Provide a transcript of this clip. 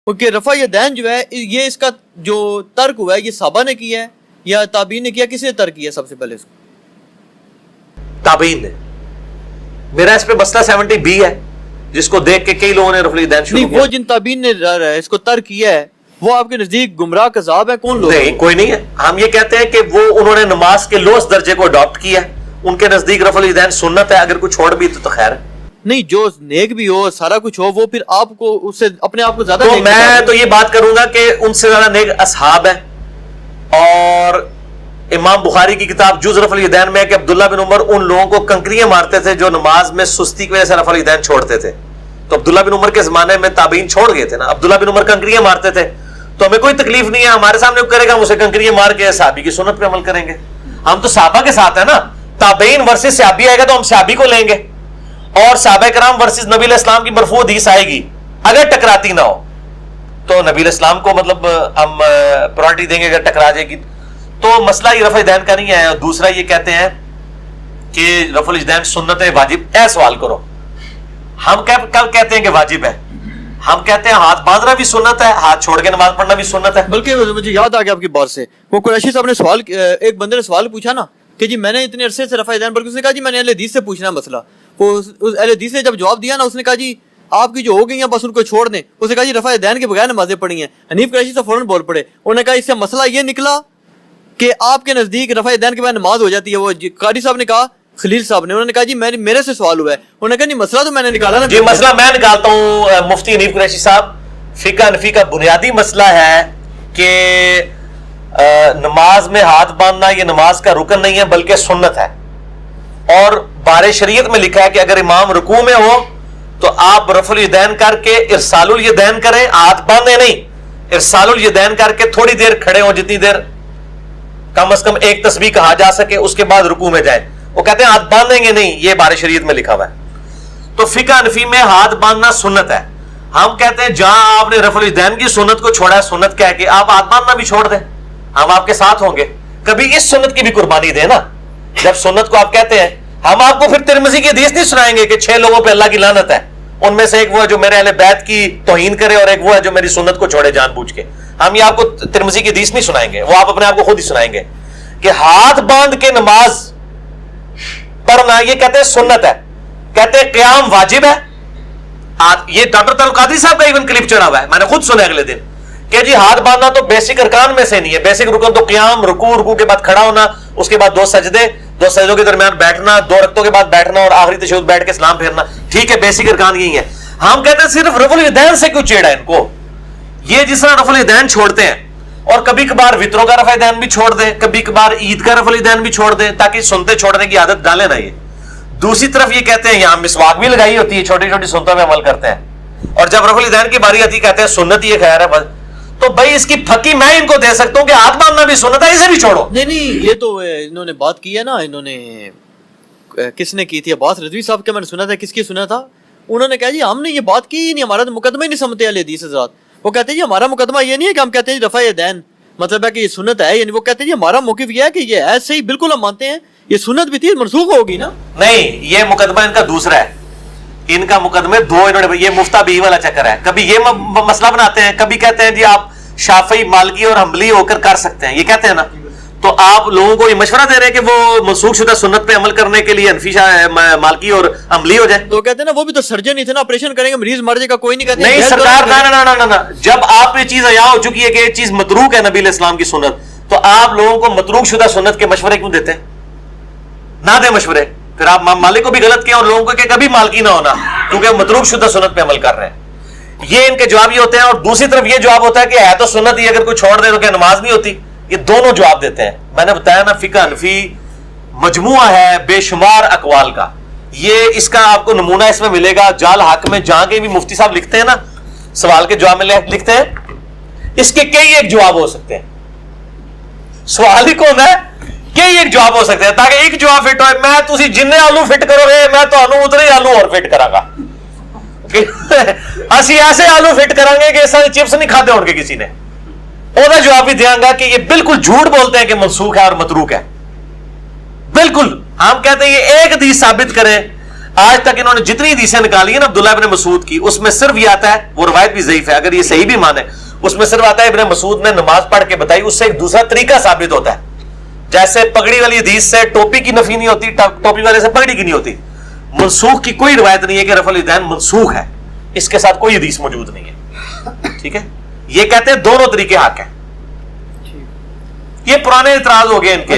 کہ رفع یدین جو ہے یہ اس کا جو ترک ہوا ہے یہ صحابہ نے کیا ہے یا تابعین نے کیا؟ کس نے ترک کیا سب سے پہلے اس کو؟ تابعین نے. میرا اس پہ مسئلہ 70B ہے جس کو دیکھ کے کئی لوگوں نے رفع الیدین شروع کیا. وہ جن تابعین نے اس کو ترک کیا ہے وہ آپ کے نزدیک گمراہ کذاب ہے؟ کون لوگ؟ نہیں، کوئی نہیں ہے. ہم یہ کہتے ہیں کہ وہ انہوں نے نماز کے لوس درجے کو اڈاپٹ کیا ہے، ان کے نزدیک رفع الیدین سنت ہے، اگر کوئی چھوڑ بھی تو خیر ہے. نہیں، جو نیک بھی ہو سارا کچھ ہو وہ پھر آپ کو اس سے اپنے آپ کو زیادہ تو نیک میں تو یہ بات کروں گا کہ ان سے زیادہ نیک اصحاب ہیں. اور امام بخاری کی کتاب جز رفع الیدین میں ہے کہ عبداللہ بن عمر ان لوگوں کو کنکریاں مارتے تھے جو نماز میں سستی کی وجہ سے رفع الیدین چھوڑتے تھے. تو عبداللہ بن عمر کے زمانے میں تابعین چھوڑ گئے تھے نا. عبداللہ بن عمر کنکریاں مارتے تھے تو ہمیں کوئی تکلیف نہیں ہے، ہمارے سامنے کرے گا ہم اسے کنکریاں مار کے صحابی کی سنت پہ عمل کریں گے. ہم تو صحابہ کے ساتھ ہیں نا. تابعین ورسز صحابی آئے گا تو ہم صحابی کو لیں گے، اور صحابہ کرام ورسز نبی علیہ السلام کی مرفوع حدیث آئے گی اگر ٹکراتی نہ ہو تو نبی علیہ السلام کو مطلب ہم پرائرٹی دیں گے اگر ٹکرا جائے گی. تو مسئلہ یہ رفع الیدین کا نہیں ہے. اور دوسرا یہ کہتے ہیں کہ رفع الیدین سنت ہے واجب. سوال کرو، ہم کب کہتے ہیں کہ واجب ہے؟ ہم کہتے ہیں ہاتھ باندھنا بھی سنت ہے، ہاتھ چھوڑ کے نماز پڑھنا بھی سنت ہے. بلکہ مجھے یاد آ گیا آپ کی بات سے، وہ قریشی صاحب نے سوال، ایک بندے نے سوال پوچھا نا کہ جی میں نے اتنے عرصے سے رفع الیدین، بلکہ اس نے کہا جی میں نے اہل حدیث سے پوچھنا مسئلہ. وہ اہل حدیث نے جب جواب دیا نا اس نے کہا جی آپ کی جو ہو گئی ہیں بس ان کو چھوڑ دیں. اس نے کہا جی رفع الیدین کے بغیر نمازیں پڑھی ہیں. حنیف قریشی صاحب فوراً بول پڑے، انہوں نے کہا اس سے مسئلہ یہ نکلا کہ آپ کے نزدیک رفع الیدین کے بعد نماز ہو جاتی ہے. وہ قاری صاحب نے کہا، خلیل صاحب نے، انہوں نے کہا جی میرے سے سوال ہوا ہے. انہوں نے کہا نہیں مسئلہ تو میں نے نکالا نا. جی مسئلہ میں نکالتا ہوں. مفتی حنیف قریشی صاحب، فقہ حنفی کا بنیادی مسئلہ ہے کہ نماز میں ہاتھ باندھنا یہ نماز کا رکن نہیں ہے بلکہ سنت ہے. اور بارِ شریعت میں لکھا ہے کہ اگر امام رکوع میں ہو تو آپ رفع الیدین کر کے ارسال الیدین کریں، ہاتھ باندھیں نہیں، ارسال الیدین کر کے تھوڑی دیر کھڑے ہوں، جتنی دیر کم از کم ایک تسبیح کہا جا سکے، اس کے بعد رکوع میں جائیں. وہ کہتے ہیں ہاتھ باندھیں گے نہیں، یہ بارِ شریعت میں لکھا ہوا ہے. تو فقہ حنفی میں ہاتھ باندھنا سنت ہے. ہم کہتے ہیں جہاں آپ نے رفع الیدین کی سنت کو چھوڑا ہے، سنت کہہ کے آپ ہاتھ باندھنا بھی چھوڑ دیں، ہم آپ کے ساتھ ہوں گے. کبھی اس سنت کی بھی قربانی دیں نا. جب سنت کو آپ کہتے ہیں، ہم آپ کو پھر ترمذی کی حدیث نہیں سنائیں گے کہ 6 لوگوں پہ اللہ کی لعنت ہے، ان میں سے ایک وہ ہے جو میرے اہل بیت کی توہین کرے اور ایک وہ ہے جو میری سنت کو چھوڑے جان بوجھ کے. ہم یہ آپ کو ترمذی کی حدیث نہیں سنائیں گے، وہ آپ اپنے آپ کو خود ہی سنائیں گے کہ ہاتھ باندھ کے نماز پڑھنا یہ کہتے ہیں سنت ہے. کہتے ہیں قیام واجب ہے. یہ ڈاکٹر طارق قادری صاحب کا ایون کلپ چڑھا ہوا ہے، میں نے خود سنا اگلے دن کہ جی ہاتھ باندھنا تو بیسک ارکان میں سے نہیں ہے. بیسک رکن تو قیام، رکوع کے بعد کھڑا ہونا، اس کے بعد 2 سجدے، 2 سجدوں کے درمیان بیٹھنا، 2 رکعتوں کے بعد بیٹھنا اور آخری تشہد بیٹھ کے سلام پھیرنا. ٹھیک ہے، بیسک ارکان یہی ہے. ہم کہتے ہیں صرف رفع الیدین سے کیوں چیڑا ان کو؟ یہ جس طرح رفع الیدین چھوڑتے ہیں اور کبھی کبھار وطروں کا رفع الیدین بھی چھوڑ دیں، کبھی کبھار عید کا رفع الیدین بھی چھوڑ دیں تاکہ سنتے چھوڑنے کی عادت ڈالیں نا. یہ دوسری طرف یہ کہتے ہیں یہاں مسواک بھی لگائی ہوتی ہے، چھوٹی چھوٹی سنتوں میں عمل کرتے ہیں، اور جب رفع الیدین کی باری آتی کہتے ہیں سنت یہ خیر ہے بس. تو بھائی اس کی پھکی میں ان کو دے سکتا ہوں کہ ہاتھ باندھنا بھی سنت ہے، اسے بھی چھوڑو. نہیں یہ تو انہوں نے بات کی ہے نا، انہوں نے کس نے کی تھی؟ عباس رضوی صاحب کے میں نے سنا تھا. کس کی سنا تھا؟ انہوں نے کہا جی ہم نے یہ بات کی ہی نہیں، ہمارا تو مقدمہ ہی نہیں سمجھتے اہل حدیث حضرات. وہ کہتے ہیں جی ہمارا مقدمہ یہ نہیں ہے کہ ہم کہتے ہیں رفع الیدین مطلب ہے کہ یہ سنت ہے، یعنی وہ کہتے ہیں جی ہمارا موقف یہ ہے کہ یہ ہے صحیح، بالکل ہم مانتے ہیں یہ سنت بھی تھی، منسوخ ہوگی نا. نہیں، یہ مقدمہ ان کا دوسرا ہے. ان کا مقدمہ دو، انہوں نے یہ مفتہ بھی والا چکر ہے. کبھی یہ مسئلہ بناتے ہیں، کبھی کہتے ہیں جی آپ شافعی، مالکی اور حنبلی ہو کر سکتے ہیں، یہ کہتے ہیں نا. تو آپ لوگوں کو یہ مشورہ دے رہے ہیں کہ وہ منسوخ شدہ سنت پہ عمل کرنے کے لیے حنفی، مالکی اور حنبلی ہو جائے. تو کہتے ہیں نا وہ بھی تو سرجن ہی تھے نا، آپریشن کریں گے مریض مر جائے گا، کوئی نہیں کہتے نہیں سرکار، نا. جب آپ یہ چیز عیاں ہو چکی ہے کہ یہ چیز متروک ہے نبی علیہ السلام کی سنت، تو آپ لوگوں کو متروک شدہ سنت کے مشورے کیوں دیتے ہیں؟ نہ دیں مشورے. پھر آپ مالک کو بھی غلط کیا اور لوگوں کو کہ کبھی مالکی نہ ہونا کیونکہ متروک شدہ سنت پہ عمل کر رہے ہیں. یہ ان کے جواب یہ ہوتے ہیں. اور دوسری طرف یہ جواب ہوتا ہے کہ ہے تو سنت ہی، اگر کوئی چھوڑ دے تو کیا نماز نہیں ہوتی؟ یہ دونوں جواب دیتے ہیں. میں نے بتایا نا فقہ حنفی مجموعہ ہے بے شمار اقوال کا. یہ اس کا آپ کو نمونہ اس میں ملے گا جال حق میں، جہاں کے بھی مفتی صاحب لکھتے ہیں نا سوال کے جواب میں لکھتے ہیں، اس کے کئی ایک جواب ہو سکتے ہیں. سوال ہی کون ہے، کئی ایک جواب ہو سکتے ہیں تاکہ ایک جواب فٹ ہوئے. میں تسی جننے آلو فٹ کرو گے میں تو اتنے آلو اور فٹ کرا گا. اسی ایسے آلو فٹ کریں گے کہ سارے چپس نہیں کھاتے ان کے کسی نے. وہ جواب بھی دیا گا کہ یہ بالکل جھوٹ بولتے ہیں کہ منسوخ ہے اور متروک ہے. بالکل ہم کہتے ہیں یہ ایک حدیث ثابت کریں. آج تک انہوں نے جتنی حدیثیں نکالی ہیں نا عبداللہ ابن مسعود کی، اس میں صرف یہ آتا ہے، وہ روایت بھی ضعیف ہے اگر یہ صحیح بھی مانے، اس میں صرف آتا ہے ابن مسعود نے نماز پڑھ کے بتائی، اس سے ایک دوسرا طریقہ ثابت ہوتا ہے. جیسے پگڑی والی حدیث سے ٹوپی کی نفی نہیں ہوتی، ٹوپی والے سے پگڑی کی نہیں ہوتی. منسوخ کی کوئی روایت نہیں ہے کہ رفع الیدین منسوخ ہے، اس کے ساتھ کوئی حدیث موجود نہیں ہے. ٹھیک ہے، یہ کہتے ہیں دونوں طریقے حق ہیں. یہ پرانے اعتراض ہو گئے ان کے.